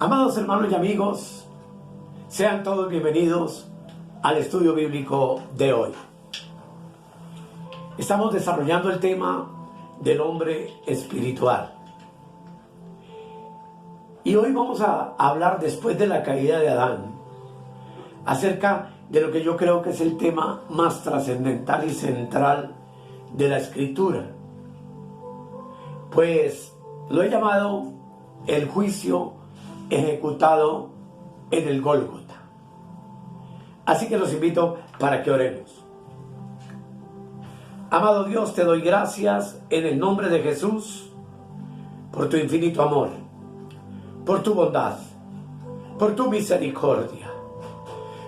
Amados hermanos y amigos, sean todos bienvenidos al estudio bíblico de hoy. Estamos desarrollando el tema del hombre espiritual. Y hoy vamos a hablar, después de la caída de Adán, acerca de lo que yo creo que es el tema más trascendental y central de la Escritura. Pues lo he llamado el juicio ejecutado en el Gólgota. Así que los invito para que oremos. Amado Dios, te doy gracias en el nombre de Jesús por tu infinito amor, por tu bondad, por tu misericordia,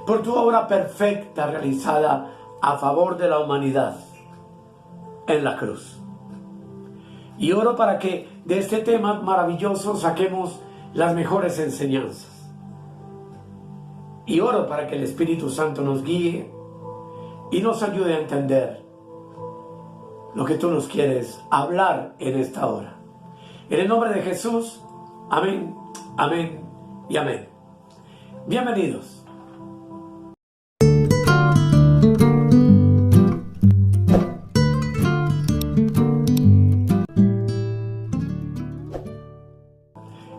por tu obra perfecta realizada a favor de la humanidad en la cruz. Y oro para que de este tema maravilloso saquemos las mejores enseñanzas. Y oro para que el Espíritu Santo nos guíe y nos ayude a entender lo que tú nos quieres hablar en esta hora. En el nombre de Jesús, amén, amén y amén. Bienvenidos.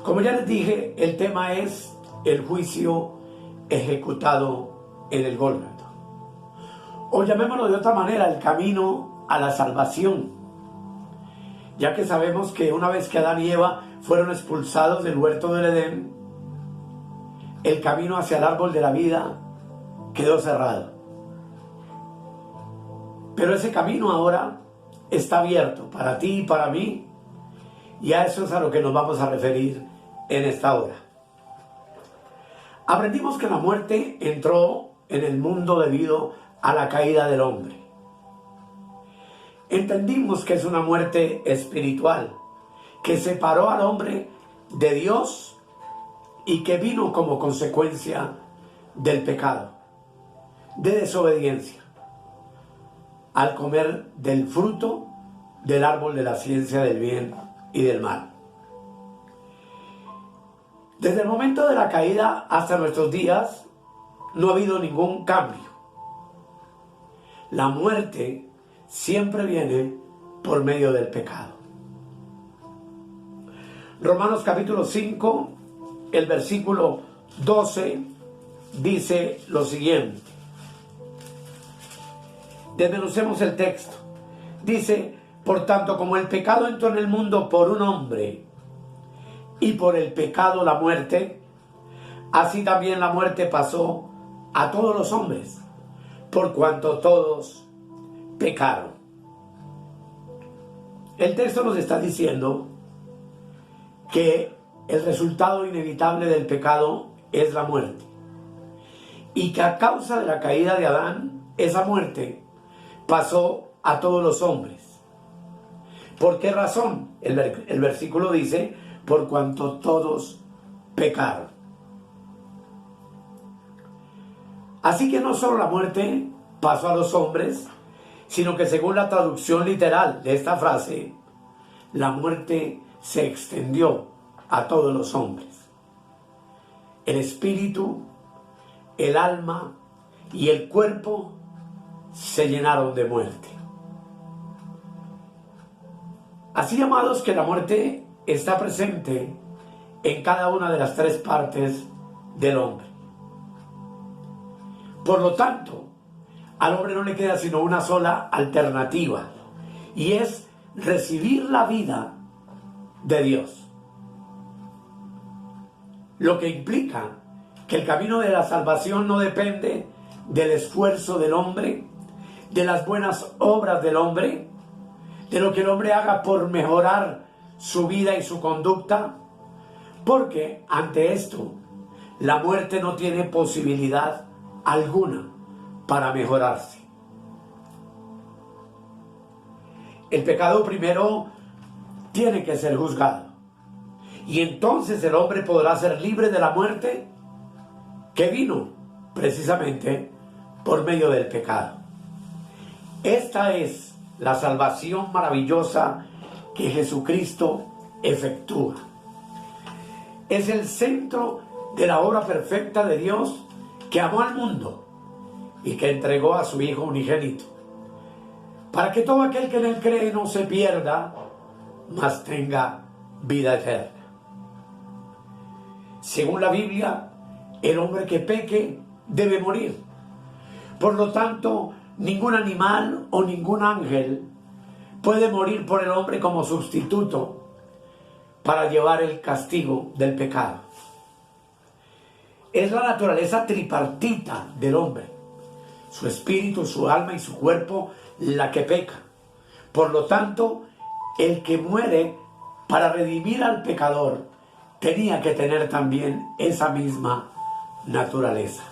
Como ya les dije, el tema es el juicio ejecutado en el Gólgota. O llamémoslo de otra manera, el camino a la salvación. Ya que sabemos que una vez que Adán y Eva fueron expulsados del huerto del Edén, el camino hacia el árbol de la vida quedó cerrado. Pero ese camino ahora está abierto para ti y para mí, y a eso es a lo que nos vamos a referir en esta hora. Aprendimos que la muerte entró en el mundo debido a la caída del hombre. Entendimos que es una muerte espiritual que separó al hombre de Dios y que vino como consecuencia del pecado, de desobediencia, al comer del fruto del árbol de la ciencia del bien y del mal. Desde el momento de la caída hasta nuestros días no ha habido ningún cambio. La muerte siempre viene por medio del pecado. Romanos capítulo 5, el versículo 12 dice lo siguiente. Desmenucemos el texto. Dice: por tanto, como el pecado entró en el mundo por un hombre, y por el pecado la muerte, así también la muerte pasó a todos los hombres, por cuanto todos pecaron. El texto nos está diciendo que el resultado inevitable del pecado es la muerte, y que a causa de la caída de Adán, esa muerte pasó a todos los hombres. ¿Por qué razón? El versículo dice: por cuanto todos pecaron. Así que no solo la muerte pasó a los hombres, sino que según la traducción literal de esta frase, la muerte se extendió a todos los hombres. El espíritu, el alma y el cuerpo se llenaron de muerte. Así, amados, que la muerte está presente en cada una de las tres partes del hombre. Por lo tanto, al hombre no le queda sino una sola alternativa, y es recibir la vida de Dios. Lo que implica que el camino de la salvación no depende del esfuerzo del hombre, de las buenas obras del hombre, de lo que el hombre haga por mejorar su vida y su conducta, porque ante esto la muerte no tiene posibilidad alguna para mejorarse. El pecado primero tiene que ser juzgado, y entonces el hombre podrá ser libre de la muerte que vino precisamente por medio del pecado. Esta es la salvación maravillosa que Jesucristo efectúa. es el centro de la obra perfecta de Dios, que amó al mundo y que entregó a su Hijo unigénito, para que todo aquel que en él cree no se pierda, mas tenga vida eterna. Según la Biblia, el hombre que peque debe morir. Por lo tanto, ningún animal o ningún ángel puede morir por el hombre como sustituto para llevar el castigo del pecado. Es la naturaleza tripartita del hombre, su espíritu, su alma y su cuerpo, la que peca. Por lo tanto, el que muere para redimir al pecador tenía que tener también esa misma naturaleza.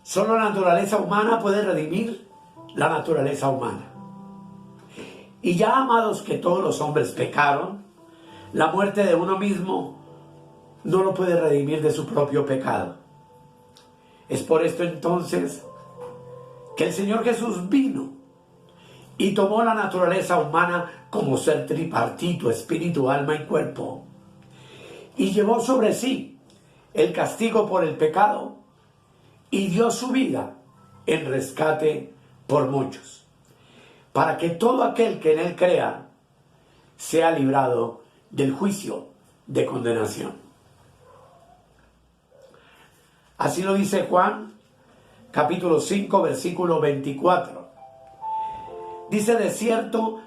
Solo la naturaleza humana puede redimir la naturaleza humana. Y ya, amados, que todos los hombres pecaron, la muerte de uno mismo no lo puede redimir de su propio pecado. Es por esto entonces que el Señor Jesús vino y tomó la naturaleza humana como ser tripartito, espíritu, alma y cuerpo, y llevó sobre sí el castigo por el pecado y dio su vida en rescate por muchos, para que todo aquel que en él crea sea librado del juicio de condenación. Así lo dice Juan, capítulo 5, versículo 24. Dice: de cierto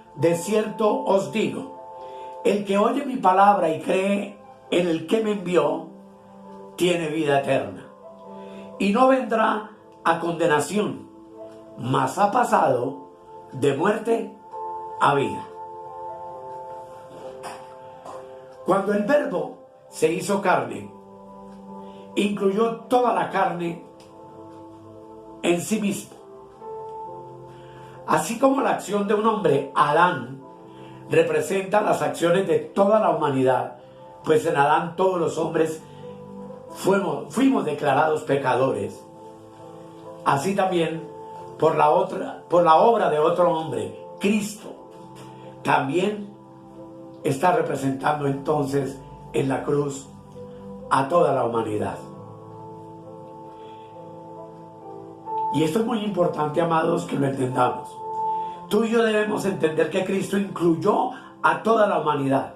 os digo, el que oye mi palabra y cree en el que me envió, tiene vida eterna, y no vendrá a condenación, mas ha pasado de muerte a vida. Cuando el Verbo se hizo carne, incluyó toda la carne en sí mismo. Así como la acción de un hombre, Adán, representa las acciones de toda la humanidad, pues en Adán todos los hombres fuimos declarados pecadores. Así también por la obra de otro hombre, Cristo, también está representando entonces en la cruz a toda la humanidad. Y esto es muy importante, amados, que lo entendamos. Tú y yo debemos entender que Cristo incluyó a toda la humanidad.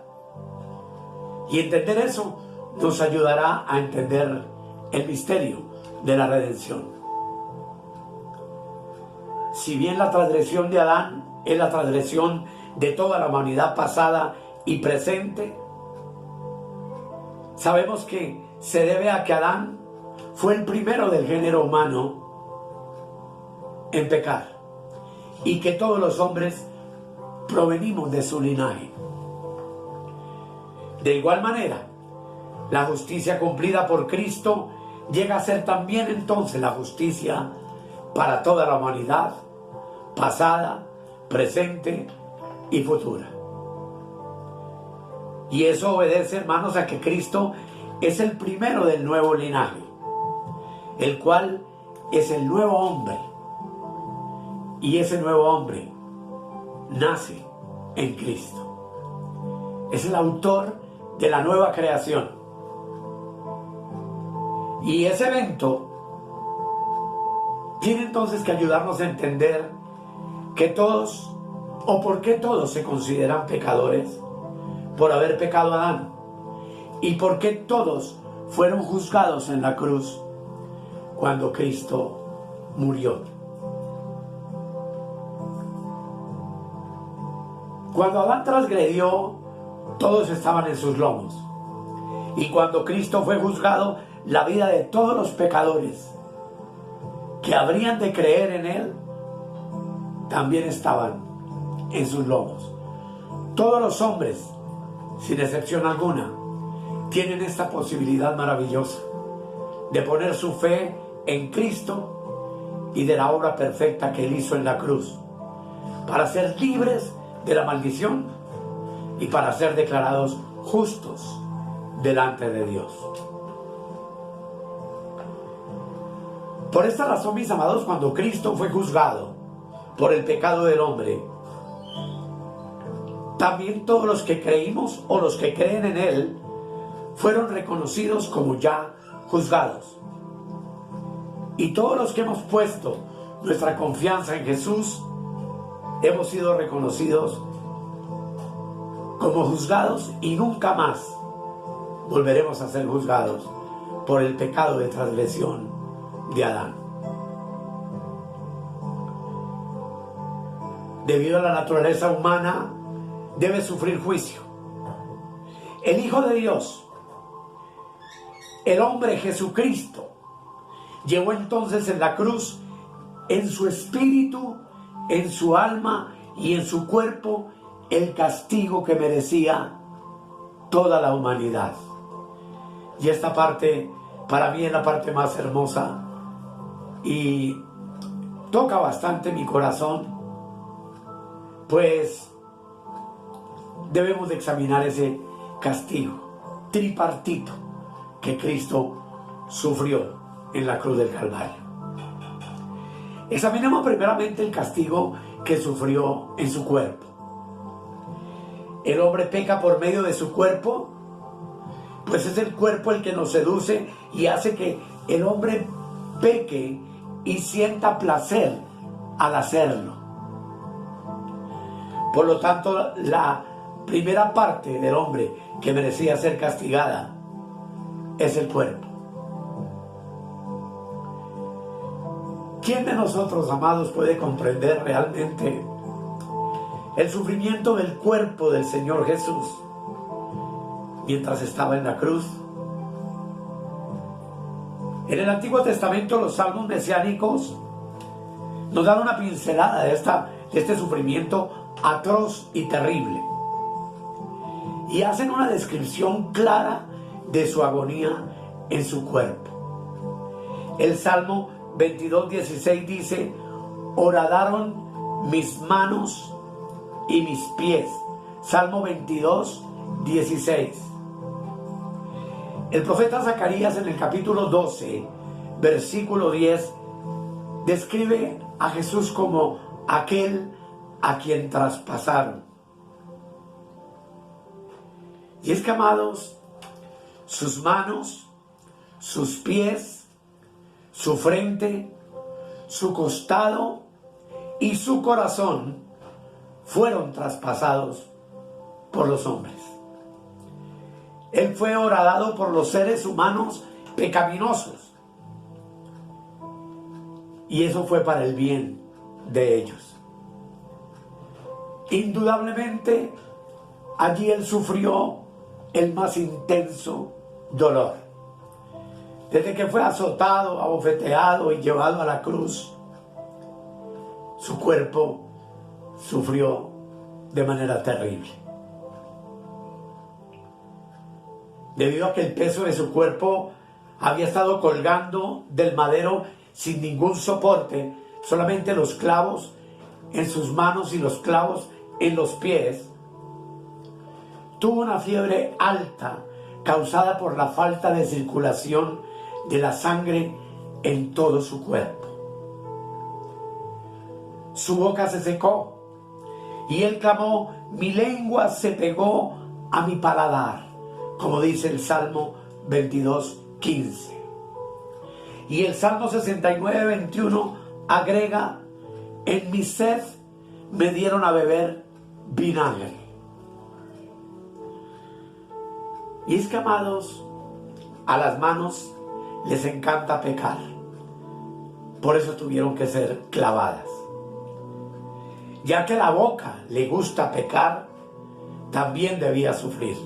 Y entender eso nos ayudará a entender el misterio de la redención. Si bien la transgresión de Adán es la transgresión de toda la humanidad pasada y presente, sabemos que se debe a que Adán fue el primero del género humano en pecar, y que todos los hombres provenimos de su linaje. De igual manera, la justicia cumplida por Cristo llega a ser también entonces la justicia para toda la humanidad, pasada, presente y futura. Y eso obedece, hermanos, a que Cristo es el primero del nuevo linaje, el cual es el nuevo hombre. Y ese nuevo hombre nace en Cristo. Es el autor de la nueva creación. Y ese evento tiene entonces que ayudarnos a entender que todos, o por qué todos se consideran pecadores por haber pecado a Adán, y por qué todos fueron juzgados en la cruz cuando Cristo murió. Cuando Adán transgredió, todos estaban en sus lomos. Y cuando Cristo fue juzgado, la vida de todos los pecadores que habrían de creer en Él también estaban en sus lomos. Todos los hombres, sin excepción alguna, tienen esta posibilidad maravillosa de poner su fe en Cristo y de la obra perfecta que Él hizo en la cruz, para ser libres de la maldición y para ser declarados justos delante de Dios. Por esta razón, mis amados, cuando Cristo fue juzgado por el pecado del hombre, también todos los que creímos o los que creen en Él fueron reconocidos como ya juzgados. Y todos los que hemos puesto nuestra confianza en Jesús, hemos sido reconocidos como juzgados y nunca más volveremos a ser juzgados por el pecado de transgresión de Adán. Debido a la naturaleza humana, debe sufrir juicio. El Hijo de Dios, el hombre Jesucristo, llevó entonces en la cruz, en su espíritu, en su alma y en su cuerpo, el castigo que merecía toda la humanidad. Y esta parte, para mí, es la parte más hermosa y toca bastante mi corazón, pues debemos de examinar ese castigo tripartito que Cristo sufrió en la cruz del Calvario. Examinemos primeramente el castigo que sufrió en su cuerpo. El hombre peca por medio de su cuerpo, pues es el cuerpo el que nos seduce y hace que el hombre peque y sienta placer al hacerlo. Por lo tanto, la primera parte del hombre que merecía ser castigada es el cuerpo. ¿Quién de nosotros, amados, puede comprender realmente el sufrimiento del cuerpo del Señor Jesús mientras estaba en la cruz? En el Antiguo Testamento, los salmos mesiánicos nos dan una pincelada de este sufrimiento atroz y terrible, y hacen una descripción clara de su agonía en su cuerpo. El Salmo 22:16 dice: horadaron mis manos y mis pies. Salmo 22:16. El profeta Zacarías, en el capítulo 12, versículo 10, describe a Jesús como aquel a quien traspasaron. Y es que, amados, sus manos, sus pies, su frente, su costado y su corazón fueron traspasados por los hombres. Él fue horadado por los seres humanos pecaminosos, y eso fue para el bien de ellos. Indudablemente, allí Él sufrió el más intenso dolor. Desde que fue azotado, abofeteado y llevado a la cruz, su cuerpo sufrió de manera terrible. Debido a que el peso de su cuerpo había estado colgando del madero sin ningún soporte, solamente los clavos en sus manos y los clavos en los pies, tuvo una fiebre alta causada por la falta de circulación de la sangre en todo su cuerpo. Su boca se secó y él clamó: mi lengua se pegó a mi paladar, como dice el Salmo 22:15. Y el Salmo 69:21 agrega: en mi sed me dieron a beber vinagre. Y es que, amados, a las manos les encanta pecar. Por eso tuvieron que ser clavadas. Ya que a la boca le gusta pecar, también debía sufrir.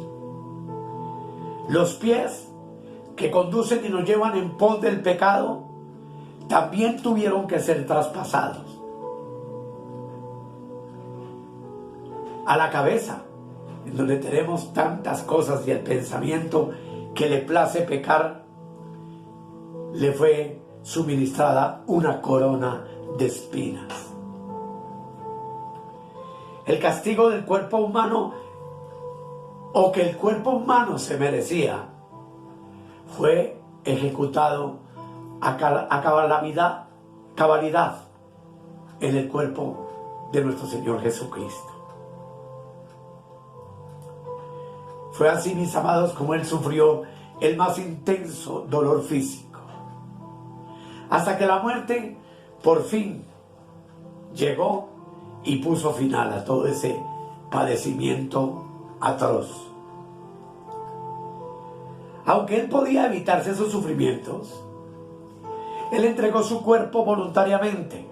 Los pies, que conducen y nos llevan en pos del pecado, también tuvieron que ser traspasados. A la cabeza, en donde tenemos tantas cosas, y el pensamiento que le place pecar, le fue suministrada una corona de espinas. El castigo del cuerpo humano, o que el cuerpo humano se merecía, fue ejecutado a cabalidad en el cuerpo de nuestro Señor Jesucristo. Fue así, mis amados, como Él sufrió el más intenso dolor físico, hasta que la muerte por fin llegó y puso final a todo ese padecimiento atroz. Aunque Él podía evitarse esos sufrimientos, Él entregó su cuerpo voluntariamente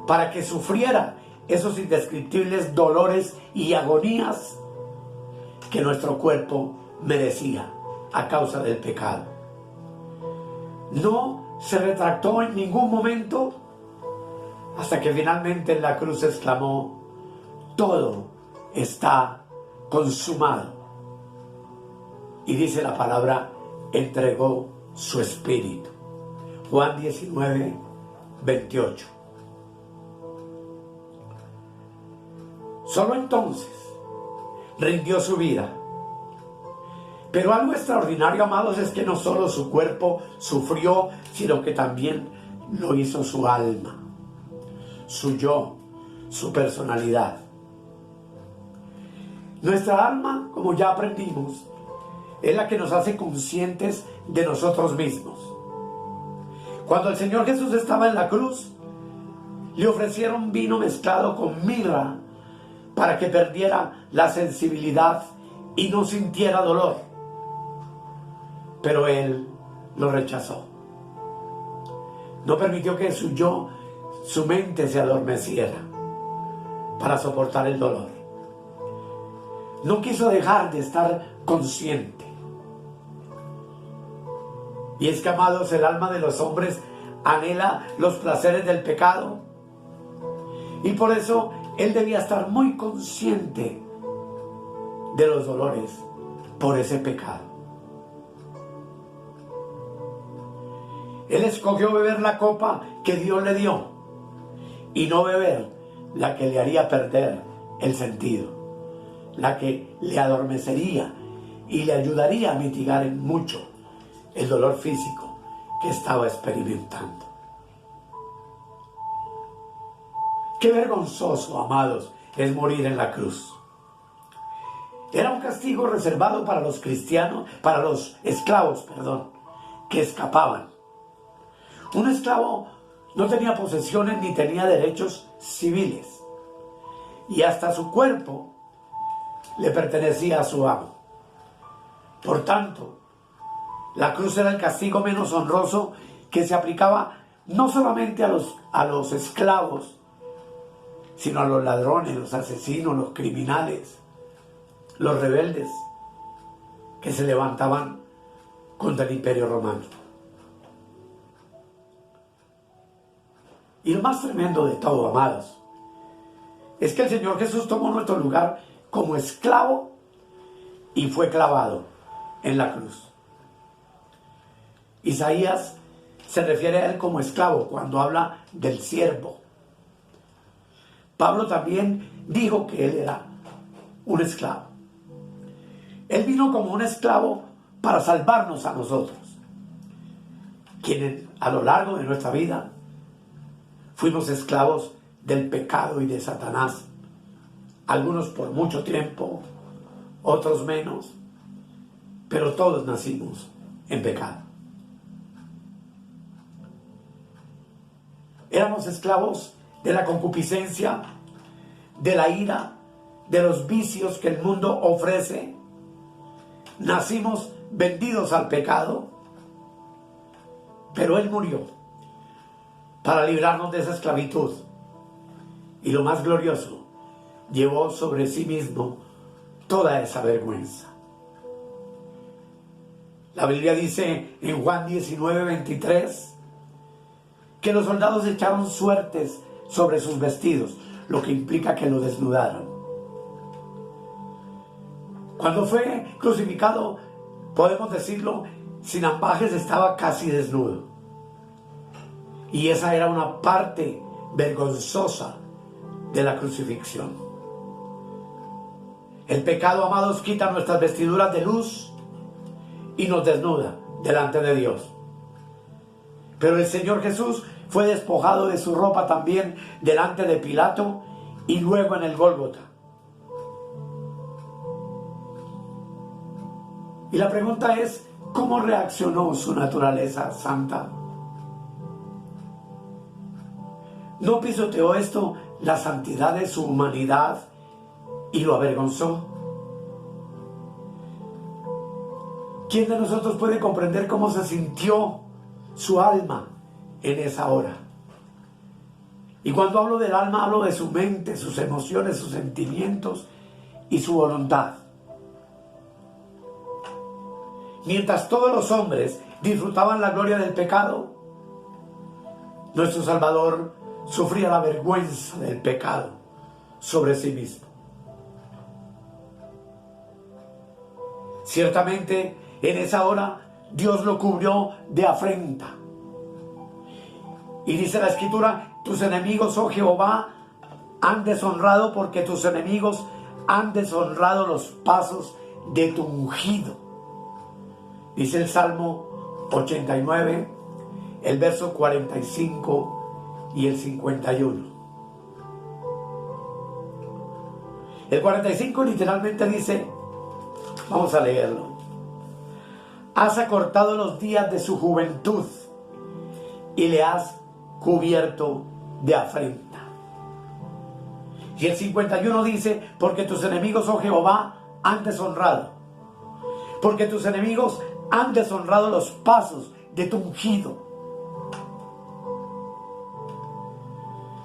para que sufriera esos indescriptibles dolores y agonías que nuestro cuerpo merecía a causa del pecado. No se retractó en ningún momento hasta que finalmente en la cruz exclamó: todo está consumado. Y dice la palabra, entregó su espíritu. Juan 19, 28. Solo entonces rindió su vida. Pero algo extraordinario, amados, es que no solo su cuerpo sufrió, sino que también lo hizo su alma, su yo, su personalidad. Nuestra alma, como ya aprendimos, es la que nos hace conscientes de nosotros mismos. Cuando el Señor Jesús estaba en la cruz, le ofrecieron vino mezclado con mirra para que perdiera la sensibilidad y no sintiera dolor. Pero Él lo rechazó. No permitió que su yo, su mente se adormeciera para soportar el dolor. No quiso dejar de estar consciente. Y es que, amados, el alma de los hombres anhela los placeres del pecado. Y por eso Él debía estar muy consciente de los dolores por ese pecado. Él escogió beber la copa que Dios le dio y no beber la que le haría perder el sentido, la que le adormecería y le ayudaría a mitigar en mucho el dolor físico que estaba experimentando. Qué vergonzoso, amados, es morir en la cruz. Era un castigo reservado para los cristianos, para los esclavos, que escapaban. Un esclavo no tenía posesiones ni tenía derechos civiles, y hasta su cuerpo le pertenecía a su amo. Por tanto, la cruz era el castigo menos honroso que se aplicaba no solamente a los esclavos, sino a los ladrones, los asesinos, los criminales, los rebeldes que se levantaban contra el Imperio Romano. Y lo más tremendo de todo, amados, es que el Señor Jesús tomó nuestro lugar como esclavo y fue clavado en la cruz. Isaías se refiere a Él como esclavo cuando habla del siervo. Pablo también dijo que Él era un esclavo. Él vino como un esclavo para salvarnos a nosotros, quienes a lo largo de nuestra vida fuimos esclavos del pecado y de Satanás. Algunos por mucho tiempo, otros menos, pero todos nacimos en pecado. Éramos esclavos de la concupiscencia, de la ira, de los vicios que el mundo ofrece. Nacimos vendidos al pecado, pero Él murió para librarnos de esa esclavitud. Y lo más glorioso, llevó sobre sí mismo toda esa vergüenza. La Biblia dice en Juan 19, 23, que los soldados echaron suertes sobre sus vestidos, lo que implica que lo desnudaron. Cuando fue crucificado, podemos decirlo, sin ambajes, estaba casi desnudo. Y esa era una parte vergonzosa de la crucifixión. El pecado, amados, quita nuestras vestiduras de luz y nos desnuda delante de Dios. Pero el Señor Jesús fue despojado de su ropa también delante de Pilato y luego en el Gólgota. Y la pregunta es, ¿cómo reaccionó su naturaleza santa? ¿No pisoteó esto la santidad de su humanidad y lo avergonzó? ¿Quién de nosotros puede comprender cómo se sintió su alma en esa hora? Y cuando hablo del alma, hablo de su mente, sus emociones, sus sentimientos y su voluntad. Mientras todos los hombres disfrutaban la gloria del pecado, nuestro Salvador sufría la vergüenza del pecado sobre sí mismo. Ciertamente, en esa hora, Dios lo cubrió de afrenta. Y dice la Escritura, tus enemigos, oh Jehová, han deshonrado, porque tus enemigos han deshonrado los pasos de tu ungido. Dice el Salmo 89, el verso 45 y el 51. El 45 literalmente dice, vamos a leerlo: has acortado los días de su juventud y le has cubierto de afrenta. Y el 51 dice, porque tus enemigos, oh Jehová, han deshonrado. Porque tus enemigos han deshonrado los pasos de tu ungido.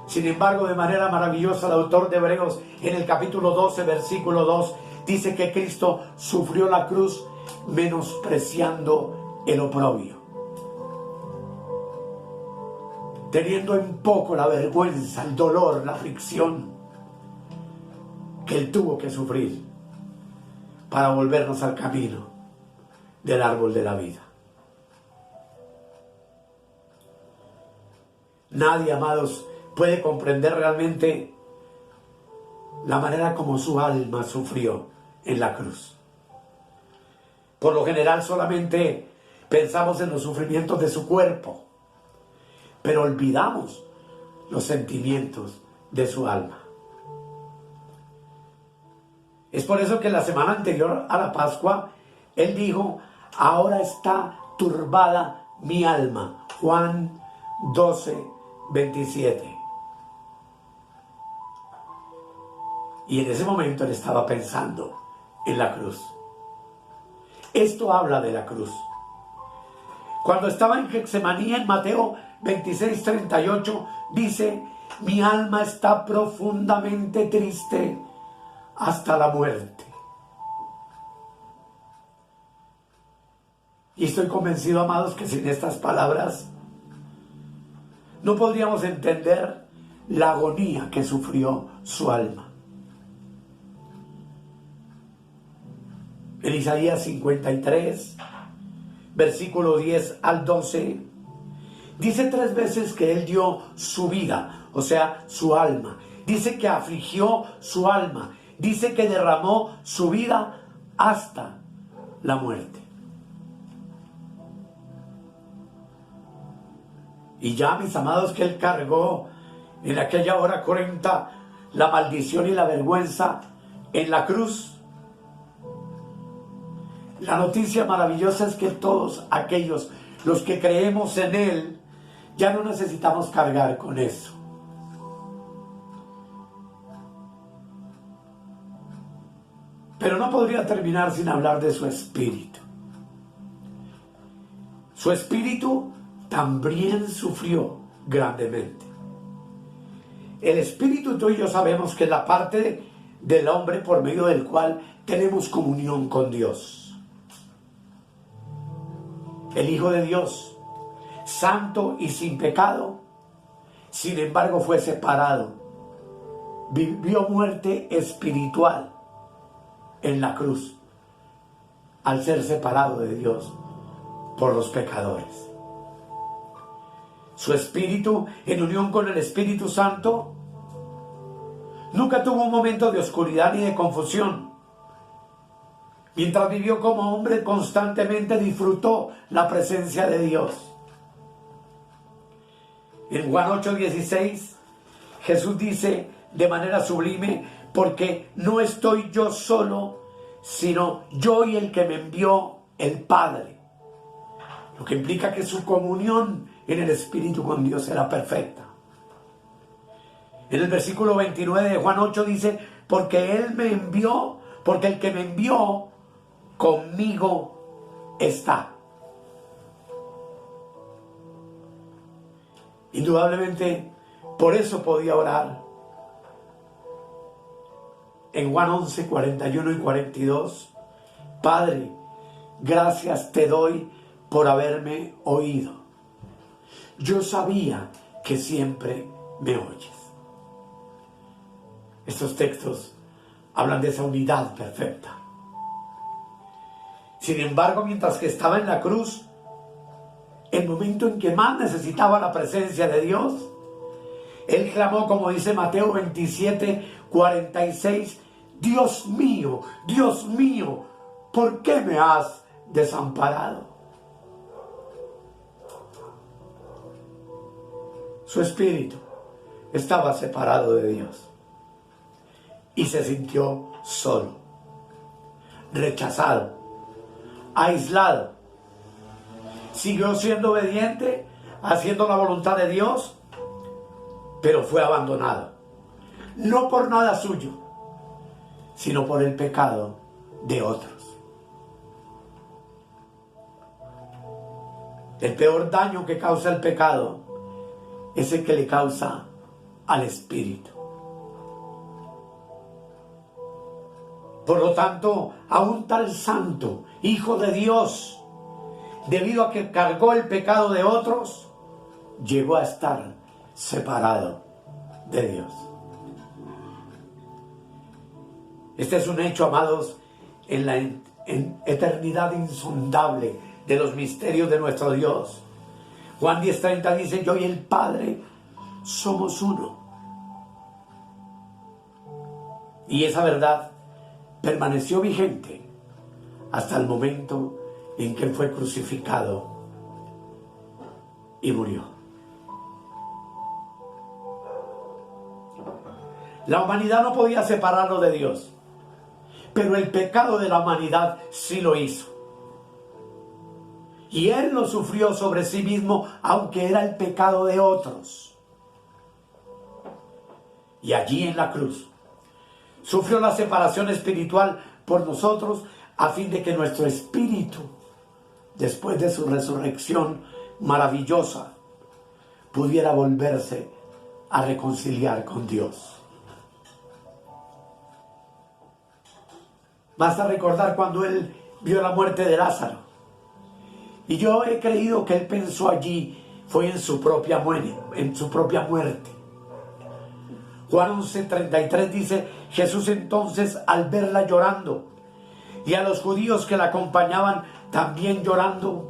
Sin embargo, de manera maravillosa, el autor de Hebreos, en el capítulo 12, versículo 2, dice que Cristo sufrió la cruz menospreciando el oprobio, teniendo en poco la vergüenza, el dolor, la aflicción que Él tuvo que sufrir para volvernos al camino del árbol de la vida. Nadie, amados, puede comprender realmente la manera como su alma sufrió en la cruz. Por lo general solamente pensamos en los sufrimientos de su cuerpo, pero olvidamos los sentimientos de su alma. Es por eso que la semana anterior a la Pascua, Él dijo, ahora está turbada mi alma. Juan 12, 27. Y en ese momento Él estaba pensando en la cruz. Esto habla de la cruz. Cuando estaba en Getsemaní, en Mateo 26, 38, dice, mi alma está profundamente triste hasta la muerte. Y estoy convencido, amados, que sin estas palabras no podríamos entender la agonía que sufrió su alma. En Isaías 53, versículo 10 al 12, dice 3 veces que Él dio su vida, o sea, su alma. Dice que afligió su alma. Dice que derramó su vida hasta la muerte. Y ya, mis amados, que Él cargó en aquella hora cruenta la maldición y la vergüenza en la cruz. La noticia maravillosa es que todos aquellos, los que creemos en Él, ya no necesitamos cargar con eso. Pero no podría terminar sin hablar de su espíritu. Su espíritu también sufrió grandemente. El espíritu, tú y yo sabemos que es la parte del hombre por medio del cual tenemos comunión con Dios. El Hijo de Dios, santo y sin pecado, sin embargo fue separado. Vivió muerte espiritual en la cruz, al ser separado de Dios por los pecadores. Su espíritu, en unión con el Espíritu Santo, nunca tuvo un momento de oscuridad ni de confusión. Mientras vivió como hombre, constantemente disfrutó la presencia de Dios. En Juan 8:16, Jesús dice de manera sublime, porque no estoy yo solo, sino yo y el que me envió el Padre, lo que implica que su comunión en el Espíritu con Dios era perfecta. En el versículo 29 de Juan 8 dice, porque Él me envió, porque el que me envió conmigo está. Indudablemente, por eso podía orar. En Juan 11, 41 y 42, Padre, gracias te doy por haberme oído. Yo sabía que siempre me oyes. Estos textos hablan de esa unidad perfecta. Sin embargo, mientras que estaba en la cruz, el momento en que más necesitaba la presencia de Dios, Él clamó, como dice Mateo 27, 46, Dios mío, ¿por qué me has desamparado? Su espíritu estaba separado de Dios y se sintió solo, rechazado, aislado. Siguió siendo obediente, haciendo la voluntad de Dios, pero fue abandonado. No por nada suyo, sino por el pecado de otros. El peor daño que causa el pecado es el que le causa al espíritu. Por lo tanto, a un tal santo, hijo de Dios, debido a que cargó el pecado de otros, llegó a estar separado de Dios. Este es un hecho, amados, en la eternidad insondable de los misterios de nuestro Dios. Juan 10:30 dice, yo y el Padre somos uno. Y esa verdad permaneció vigente hasta el momento en que fue crucificado y murió. La humanidad no podía separarlo de Dios, pero el pecado de la humanidad sí lo hizo. Y Él lo sufrió sobre sí mismo, aunque era el pecado de otros. Y allí en la cruz sufrió la separación espiritual por nosotros, a fin de que nuestro espíritu, después de su resurrección maravillosa, pudiera volverse a reconciliar con Dios. Basta recordar cuando Él vio la muerte de Lázaro. Y yo he creído que Él pensó allí fue en su propia muerte. Juan 11:33 dice, Jesús entonces, al verla llorando, y a los judíos que la acompañaban también llorando,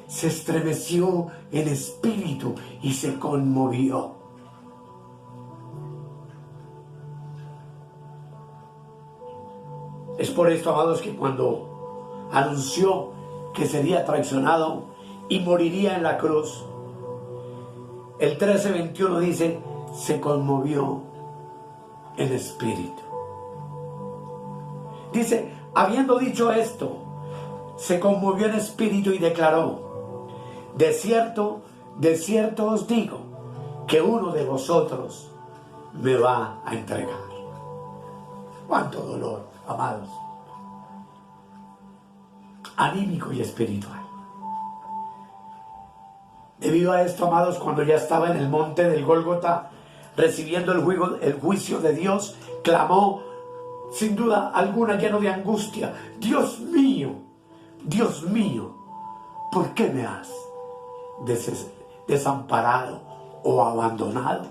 se estremeció en espíritu y se conmovió. Es por esto, amados, que cuando anunció que sería traicionado y moriría en la cruz, el 13:21 dice, se conmovió en espíritu. Dice, habiendo dicho esto, se conmovió en espíritu y declaró, de cierto os digo, que uno de vosotros me va a entregar. ¡Cuánto dolor, amados! Anímico y espiritual. Debido a esto, amados, cuando ya estaba en el monte del Gólgota, recibiendo el juicio de Dios, clamó, sin duda alguna, lleno de angustia, Dios mío, ¿por qué me has desamparado o abandonado?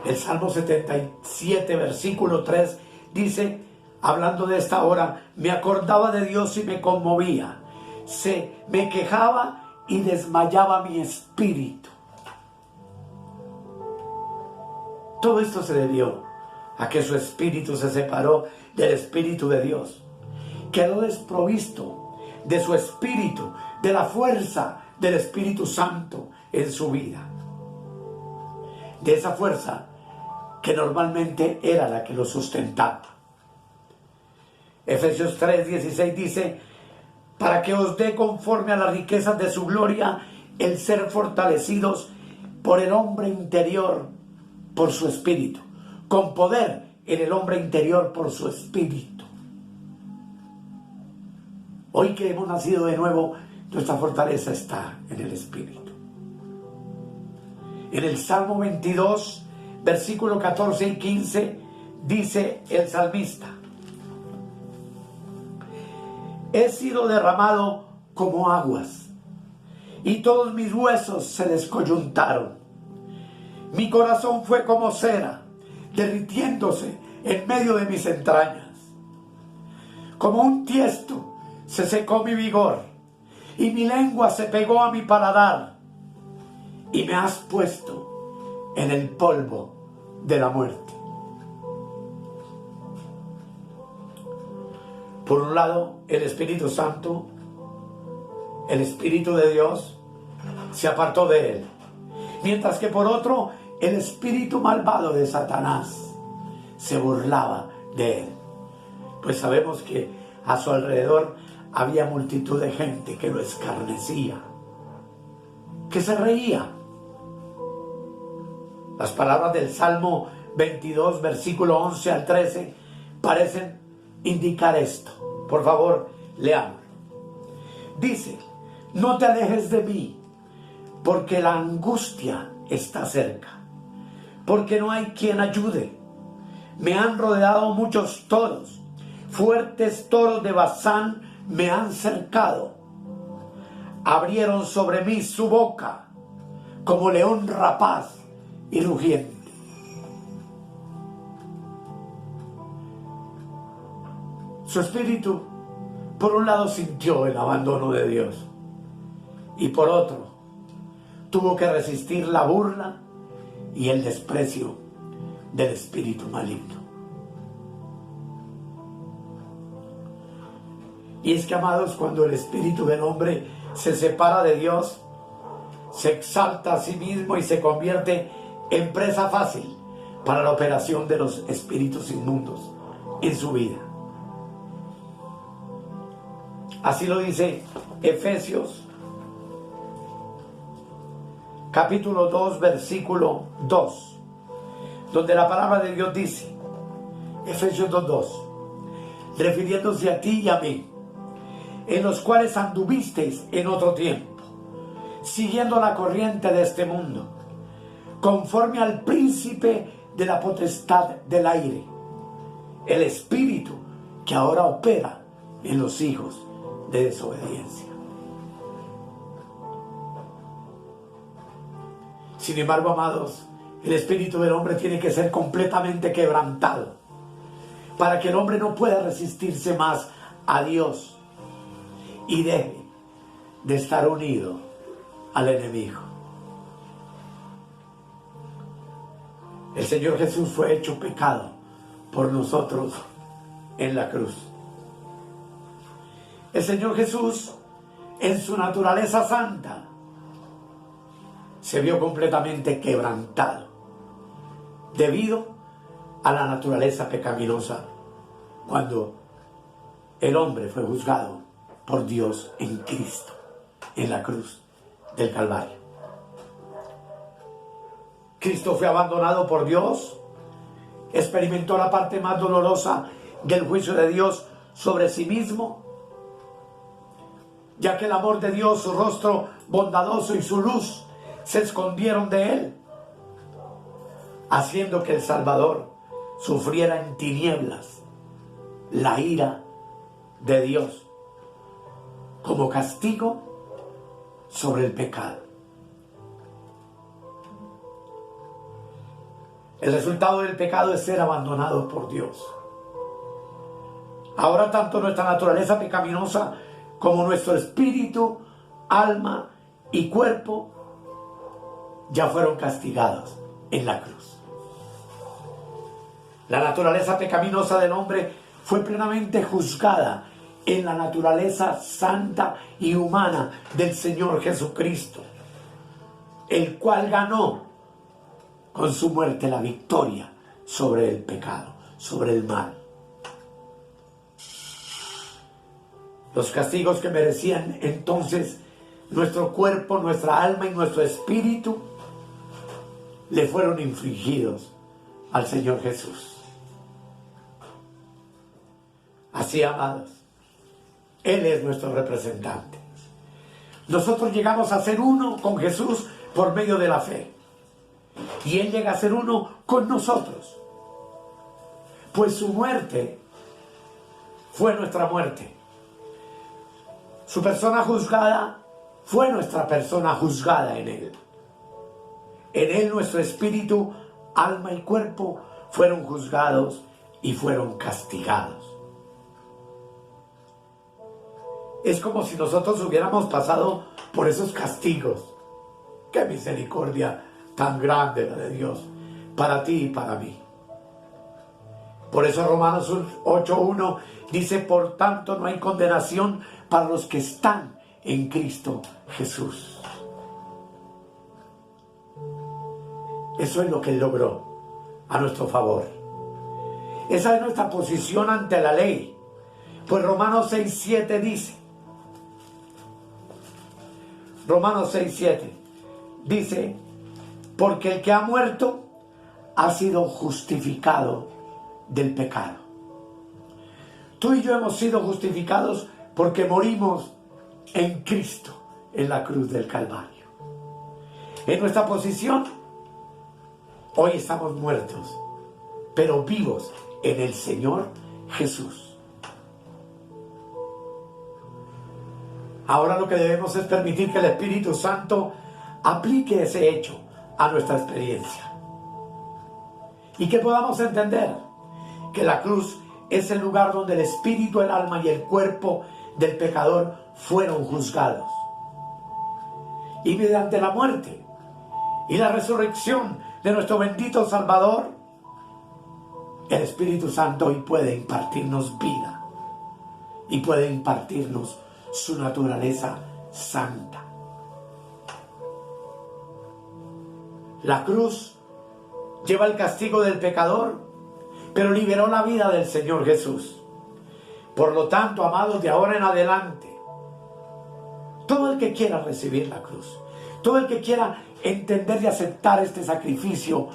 El Salmo 77, versículo 3, dice, hablando de esta hora, me acordaba de Dios y me conmovía, me quejaba y desmayaba mi espíritu. Todo esto se debió a que su espíritu se separó del Espíritu de Dios. Quedó desprovisto de su espíritu, de la fuerza del Espíritu Santo en su vida. De esa fuerza que normalmente era la que lo sustentaba. Efesios 3:16 dice, para que os dé conforme a las riquezas de su gloria el ser fortalecidos por el hombre interior, por su espíritu, con poder en el hombre interior por su espíritu. Hoy que hemos nacido de nuevo, nuestra fortaleza está en el espíritu. En el Salmo 22, versículos 14 y 15, dice el salmista, he sido derramado como aguas, y todos mis huesos se descoyuntaron. Mi corazón fue como cera, derritiéndose en medio de mis entrañas. Como un tiesto se secó mi vigor, y mi lengua se pegó a mi paladar, y me has puesto en el polvo de la muerte. Por un lado, el Espíritu Santo, el Espíritu de Dios, se apartó de él. Mientras que por otro, el espíritu malvado de Satanás se burlaba de él. Pues sabemos que a su alrededor había multitud de gente que lo escarnecía, que se reía. Las palabras del Salmo 22, versículo 11 al 13, parecen indicar esto. Por favor, leamos. Dice, no te alejes de mí, porque la angustia está cerca, porque no hay quien ayude. Me han rodeado muchos toros, fuertes toros de Basán me han cercado. Abrieron sobre mí su boca, como león rapaz y rugiente. Su espíritu, por un lado, sintió el abandono de Dios, y por otro, tuvo que resistir la burla y el desprecio del espíritu maligno. Y es que, amados, cuando el espíritu del hombre se separa de Dios, se exalta a sí mismo y se convierte en presa fácil para la operación de los espíritus inmundos en su vida. Así lo dice Efesios capítulo 2, versículo 2, donde la palabra de Dios dice, Efesios 2:2, refiriéndose a ti y a mí, en los cuales anduvisteis en otro tiempo, siguiendo la corriente de este mundo, conforme al príncipe de la potestad del aire, el espíritu que ahora opera en los hijos de desobediencia. Sin embargo, amados, el espíritu del hombre tiene que ser completamente quebrantado para que el hombre no pueda resistirse más a Dios y deje de estar unido al enemigo. El Señor Jesús fue hecho pecado por nosotros en la cruz. El Señor Jesús, en su naturaleza santa, se vio completamente quebrantado debido a la naturaleza pecaminosa cuando el hombre fue juzgado por Dios en Cristo, en la cruz del Calvario. Cristo fue abandonado por Dios, experimentó la parte más dolorosa del juicio de Dios sobre sí mismo, ya que el amor de Dios, su rostro bondadoso y su luz se escondieron de él, haciendo que el Salvador sufriera en tinieblas la ira de Dios como castigo sobre el pecado. El resultado del pecado es ser abandonado por Dios. Ahora tanto nuestra naturaleza pecaminosa como nuestro espíritu, alma y cuerpo ya fueron castigados en la cruz. La naturaleza pecaminosa del hombre fue plenamente juzgada en la naturaleza santa y humana del Señor Jesucristo, el cual ganó con su muerte la victoria sobre el pecado, sobre el mal. Los castigos que merecían entonces nuestro cuerpo, nuestra alma y nuestro espíritu le fueron infligidos al Señor Jesús. Así, amados, Él es nuestro representante. Nosotros llegamos a ser uno con Jesús por medio de la fe. Y Él llega a ser uno con nosotros. Pues su muerte fue nuestra muerte. Su persona juzgada fue nuestra persona juzgada en Él. En Él nuestro espíritu, alma y cuerpo fueron juzgados y fueron castigados. Es como si nosotros hubiéramos pasado por esos castigos. ¡Qué misericordia tan grande la de Dios para ti y para mí! Por eso Romanos 8:1 dice: por tanto no hay condenación para los que están en Cristo Jesús. Eso es lo que Él logró a nuestro favor. Esa es nuestra posición ante la ley. Pues Romanos 6:7 dice, porque el que ha muerto ha sido justificado del pecado. Tú y yo hemos sido justificados porque morimos en Cristo en la cruz del Calvario. En nuestra posición, hoy estamos muertos, pero vivos en el Señor Jesús. Ahora lo que debemos es permitir que el Espíritu Santo aplique ese hecho a nuestra experiencia. Y que podamos entender que la cruz es el lugar donde el espíritu, el alma y el cuerpo del pecador fueron juzgados. Y mediante la muerte y la resurrección de nuestro bendito Salvador, el Espíritu Santo hoy puede impartirnos vida y puede impartirnos su naturaleza santa. La cruz lleva el castigo del pecador, pero liberó la vida del Señor Jesús. Por lo tanto, amados, de ahora en adelante, todo el que quiera recibir la cruz, todo el que quiera entender y aceptar este sacrificio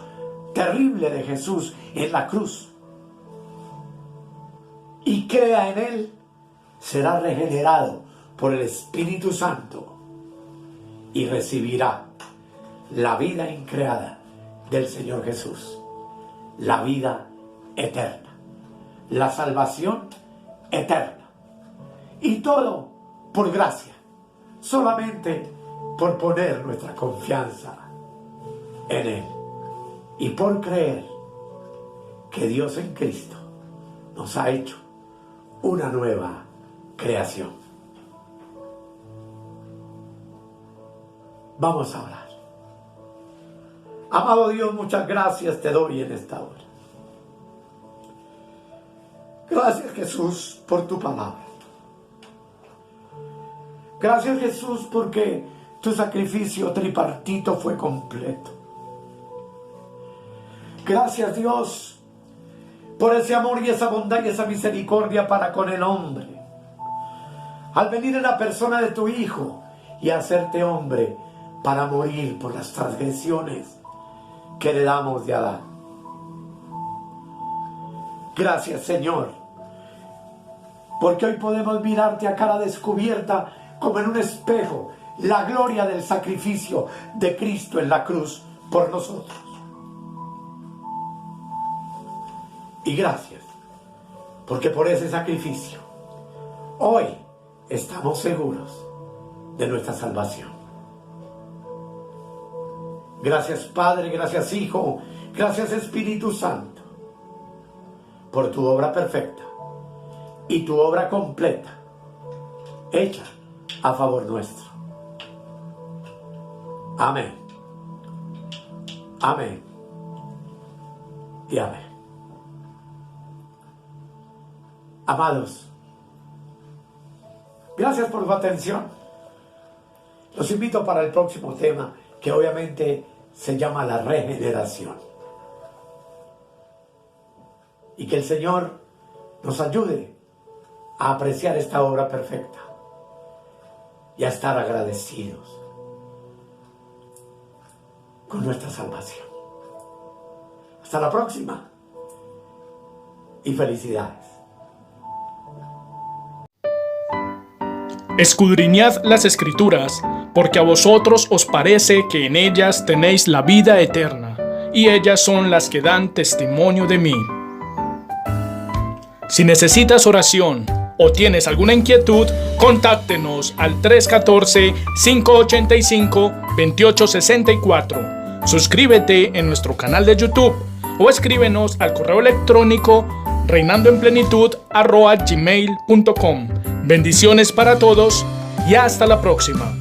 terrible de Jesús en la cruz y crea en Él, será regenerado por el Espíritu Santo y recibirá la vida increada del Señor Jesús, la vida eterna, la salvación eterna, y todo por gracia, solamente por poner nuestra confianza en Él y por creer que Dios en Cristo nos ha hecho una nueva creación. Vamos a orar. Amado Dios, muchas gracias te doy en esta hora. Gracias, Jesús, por tu palabra. Gracias, Jesús, porque tu sacrificio tripartito fue completo. Gracias, Dios, por ese amor y esa bondad y esa misericordia para con el hombre. Al venir en la persona de tu Hijo y hacerte hombre para morir por las transgresiones que heredamos de Adán. Gracias, Señor, porque hoy podemos mirarte a cara descubierta como en un espejo la gloria del sacrificio de Cristo en la cruz por nosotros. Y gracias, porque por ese sacrificio hoy estamos seguros de nuestra salvación. Gracias, Padre, gracias, Hijo, gracias, Espíritu Santo, por tu obra perfecta y tu obra completa, hecha a favor nuestro. Amén. Amén. Y amén. Amados, gracias por su atención. Los invito para el próximo tema, que obviamente se llama la regeneración. Y que el Señor nos ayude a apreciar esta obra perfecta y a estar agradecidos con nuestra salvación. Hasta la próxima y felicidades. Escudriñad las Escrituras, porque a vosotros os parece que en ellas tenéis la vida eterna, y ellas son las que dan testimonio de mí. Si necesitas oración o tienes alguna inquietud, contáctenos al 314-585-2864. Suscríbete en nuestro canal de YouTube o escríbenos al correo electrónico reinandoenplenitud@gmail.com. Bendiciones para todos y hasta la próxima.